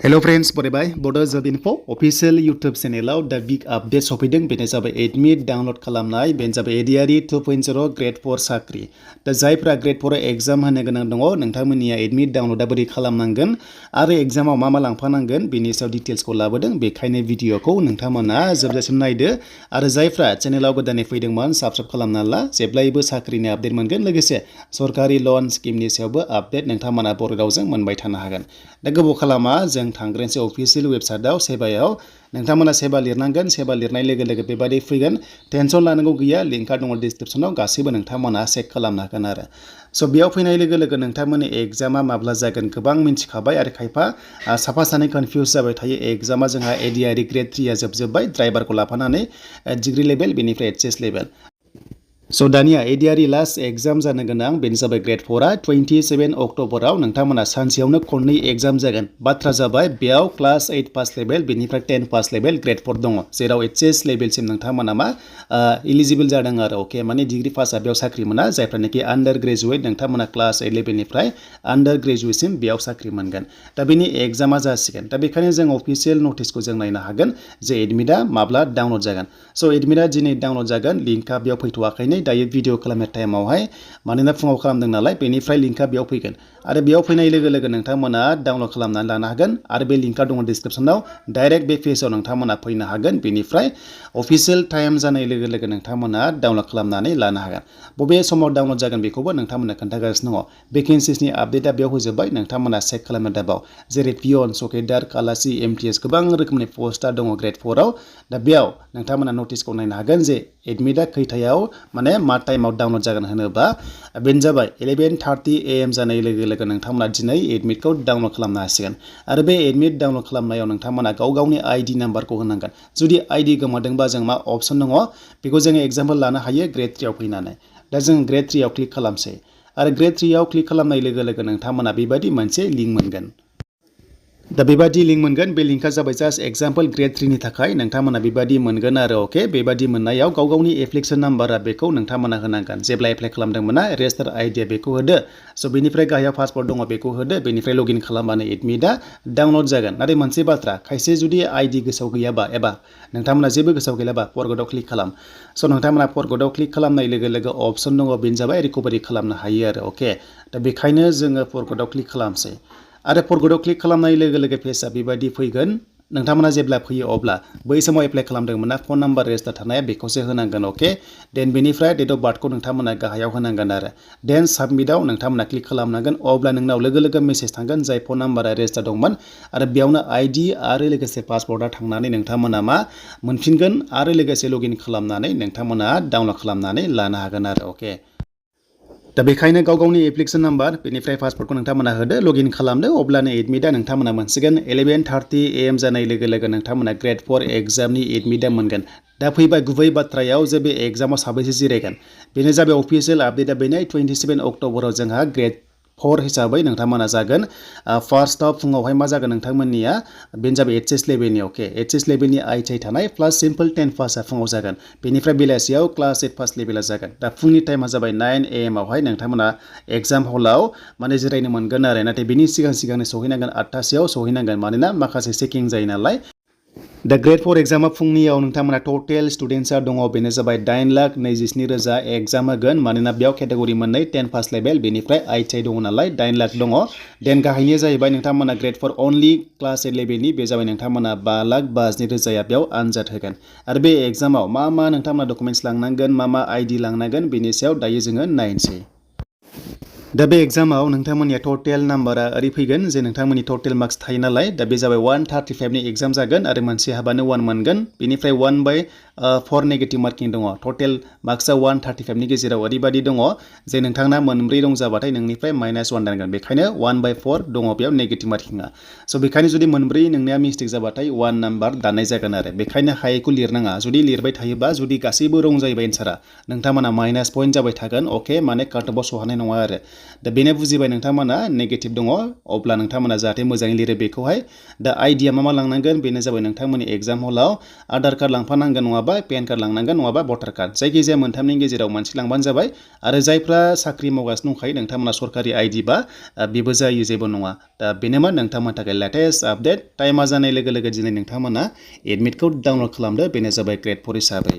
hello friends बरायबाय बड' जब info official YouTube चेनेलाव दा big update सफैदों बेनो जाबाय एडमिट डाउनलोड खालामनाय बेनो जाबाय ADRE 2.0 ग्रेड 4 साख्रि दा जायफ्रा ग्रेड 4 एग्जाम होनो गोनां दङ नोंथांमोननिया एडमिट डाउनलोडा बोरै खालामनांगोन आरो एग्जामाव मा लांफानांगोन बेनि सायाव डिटेल्सखौ लाबोदों बेखायनो भिडिअखौ नोंथांमोना जोबजासिम नायदो आरो जायफ्रा चेनेलाव गोदानै फैदोंमोन साबस्क्राइब खालामना ला जेब्लायबो साख्रिनि आपडेट मोनगोन लोगोसे सरकारि लन स्किमनि सायावबो आपडेट नोंथांमोना बर' रावजों मोनबाय थानो हागोन दा गोबाव खालामा जों थांग्रोनोसै अफिशियल वेबसाइटआव सेबायाव नोंथांमोना सेबा लिरनांगोन सेबा लिरनाय लोगो लोगो बेबायदि फैगोन टेनसन लानांगौ गैया लिंकआ दङ डिसक्रिप्शनाव गासैबो नोंथांमोना चेक खालामनो हागोन आरो स' बेयाव फैनाय लोगो लोगो नोंथांमोननि एग्जामा माब्ला जागोन गोबां मिन्थिखाबाय आरो खायफा साफा सानै कनफिउज जाबाय थायो एग्जामा जोंहा ADRE ग्रेड 3 आ जोबजोब्बाय ड्राइभारखौ लाफानानै डिग्री लेभेल बेनिफ्राय HS लेभेल स' दानिया ADRE लास्ट एग्जाम जानो गोनां बेनो जाबाय ग्रेड 4 आ 27 अक्ट'बराव नोंथांमोना सानसेयावनो खननै एग्जाम जागोन बाथ्रा जाबाय बेयाव क्लास 8 पास लेभेल बेनिफ्राय 10 पास लेभेल ग्रेड 4 दङ जेराव HS लेभेलसिम नोंथांमोना मा इलिजिबल जादों आरो अके माने डिग्री पासआ बेयाव साख्रि मोना जायफ्रानोखि आन्डार ग्रेजुवेट नोंथांमोना क्लास 8 लेभेलनिफ्राय आन्डार ग्रेजुवेटसिम बेयाव साख्रि मोनगोन दा बेनि एग्जामा जासिगोन दा बेखायनो जों अफिशियल नटिसखौ जों नायनो हागोन जे एडमिटआ माब्ला डाउनलड जागोन स' एडमिटआ दिनै डाउनलड जागोन लिंकआ बेयाव फैथ'वाखैनो दायो भिडिअ खालामनाय टाइमावहाय मानोना फुङाव खालामदों नालाय बेनिफ्राय लिंकआ बेयाव फैगोन आरो बेयाव फैनाय लोगो लोगो नोंथांमोना डाउनलड खालामनानै लानो हागोन आरो बे लिंकआ दङ डिसक्रिप्शनाव डाइरेक्ट बे पेजाव नोंथांमोना फैनो हागोन बेनिफ्राय अफिशियल टाइम जानाय लोगो लोगो नोंथांमोना डाउनलड खालामनानै लानो हागोन बबे समाव डाउनलड जागोन बेखौबो नोंथांमोना खोन्थागासिनो दङ भेकेन्सिसनि आपडेटआ बेयाव होजोब्बाय नोंथांमोना चेक खालामनो दाबाव जेरै पियन सकेदार कालासि MTS गोबां रोखोमनि पस्टआ दङ ग्रेड 4 आव दा बेयाव नोंथांमोना नटिसखौ नायनो हागोन जे एडमिटआ खैथायाव माने मा टाइमाव डाउनलड जागोन होनोबा बेनो जाबाय 11:30 AM जानाय लोगो लोगो नोंथांमोना दिनै एडमिटखौ डाउनलड खालामनो हासिगोन आरो बे एडमिट डाउनलड खालामनायाव नोंथांमोना गावनि ID नाम्बारखौ होनांगोन जुदि ID गोमादोंबा जों मा अपसन दङ बेखौ जोङो एग्जाम्पल लानो हायो ग्रेड 3 आव फैनानै दा जों ग्रेड 3 आव क्लिक खालामसै आरो ग्रेड 3 आव क्लिक खालामनाय लोगो लोगो नोंथांमोना बेबायदि मोनसे लिंक मोनगोन दा बेबायदि लिंक मोनगोन बे लिंकआ जाबाय जास्ट एग्जाम्पल ग्रेड 3 नि थाखाय नोंथांमोना बेबायदि मोनगोन आरो अके बेबायदि मोननायाव गावनि एप्लिकेसन नाम्बारा बेखौ नोंथांमोना होनांगोन जेब्ला एप्लाइ खालामदोंमोन रेजिस्टार आइडिया बेखौ होदो स' बेनिफ्राय गाहायाव पासपर्ट दङ बेखौ होदो बेनिफ्राय लगइन खालामबानो एडमिटआ डाउनलड जागोन नाथाय मोनसे बाथ्रा खायसे जुदि ID गोसोआव गैयाबा एबा नोंथांमोना जेबो गोसोआव गैयाबा फरगटआव क्लिक खालाम स' नोंथांमोना फरगटआव क्लिक खालामनाय लोगो लोगो अपसन दङ बेनो जाबाय रिकभारि खालामनो हायो आरो अके दा बेखायनो जोङो फरगटआव क्लिक खालामसै आरो फरगटआव क्लिक खालामनाय लोगो लोगो पेजआ बेबायदि फैगोन नोंथांमोना जेब्ला फैयो अब्ला बै समाव एप्लाइ खालामदोंमोन ना फन नाम्बार रेजिस्टार थानाया बेखौसो होनांगोन अके देन बेनिफ्राय डेट अफ बार्थखौ नोंथांमोना गाहायाव होनांगोन आरो देन साबमिटआव नोंथांमोना क्लिक खालामनांगोन अब्ला नोंनाव लोगो लोगो मेसेज थांगोन जाय फन नाम्बारा रेजिस्टार दंमोन आरो बेयावनो ID आरो लोगोसे पासपर्टआ थांनानै नोंथांमोना मा मोनफिनगोन आरो लोगोसे लगइन खालामनानै नोंथांमोना डाउनलड खालामनानै लानो हागोन आरो अके दा बेखायनो गावनि एप्लिकेसन नाम्बार बेनिफ्राय पासपर्टखौ नोंथांमोना होदो लगइन खालामदो अब्लानो एडमिटआ नोंथांमोना मोनसिगोन 11:30 AM जानाय लोगो लोगो नोंथांमोना ग्रेड 4 एग्जामनि एडमिटआ मोनगोन दा फैबाय गुबै बाथ्रायाव जे बे एग्जामाव साबैसे जिरायगोन बेनो जाबाय अफिशियल आपडेटआ बेनो 27 अक्ट'बराव जोंहा ग्रेड 4 हिसाबै नोंथांमोना जागोन फार्स्टआव फुङावहाय मा जागोन नोंथांमोननिया बेनो जाबाय HS लेभेलनि अके HS लेभेलनि ITI थानाय प्लास सिम्पल 10 पासआ फुङाव जागोन बेनिफ्राय बेलासियाव क्लास 8 पास लेभेला जागोन दा फुंनि टाइमा जाबाय 9 AM आवहाय नोंथांमोना एग्जाम हलाव माने जिरायनो मोनगोन आरो नाथाय बेनि सिगांनो सहैनांगोन 8टासोआव सहैनांगोन मानोना माखासे चेकिं जायो नालाय दा ग्रेड 4 एग्जामा फुंनियाव नोंथांमोना टटेल स्टुडेन्टसा दङ बेनो जाबाय 9,27,000 एग्जाम होगोन मानोना बेयाव केटेगरि मोननै 10 पास लेभेल बेनिफ्राय ITI दङ नालाय 9 लाख दङ देन गाहायनि जाहैबाय नोंथांमोना ग्रेड 4 अनलि क्लास 8 लेभेलनि बे जाबाय नोंथांमोना 5,52,000 बेयाव आनजाद होगोन आरो बे एग्जामाव मा नोंथांमोना डकुमेन्ट्स लांनांगोन मा ID लांनांगोन बेनि सायाव दायो जोङो नायनोसै दा बे एग्जामाव नोंथांमोननिया टटेल नाम्बारा ओरै फैगोन जे नोंथांमोननि टटेल मार्क्स थायो नालाय दा बे जाबाय 135 नि एग्जाम जागोन आरो मोनसे हाबानो 1 मोनगोन बेनिफ्राय 1/4 नेगेटिभ मार्किं दङ टटेल मार्क्सआ 135 नि गेजेराव ओरैबायदि दङ जे नोंथांना मोनब्रै दं जाबाथाय नोंनिफ्राय -1 दानगोन बेखायनो 1/4 दङ बेयाव नेगेटिभ मार्किंआ स' बेखायनो जुदि मोनब्रै नोंनिया मिस्टेक जाबाथाय 1 नाम्बार दाननाय जागोन आरो बेखायनो हायैखौ लिरनाङा जुदि लिरबाय थायोबा जुदि गासैबो रं जायोबा एन्सारा नोंथांमोना -पइन्ट जाबाय थागोन अके माने काटअफआव सौहानाय नङा आरो दा बेनो बुजिबाय नोंथांमोना नेगेटिभ दङ अब्ला नोंथांमोना जाहाथे मोजाङै लिरो बेखौहाय दा आइडिया मा लांनांगोन बेनो जाबाय नोंथांमोननि एग्जाम हलाव आधार कार्ड लांफानांगोन नङाबा नङाबा पेन कार्ड लांनांगोन नङाबा भटार कार्ड जायखिजाया मोनथामनि गेजेराव मोनसे लांबानो जाबाय आरो जायफ्रा साख्रि मावगासिनो दंखायो नोंथांमोना सरकारि आइडि बा बेबो जायो जेबो नङा दा बेनोमोन नोंथांमोननि थाखाय लेटेस्ट आपडेट टाइमा जानाय लोगो लोगो दिनै नोंथांमोना एडमिटखौ डाउनलड खालामदो बेनो जाबाय ग्रेड 4 हिसाबै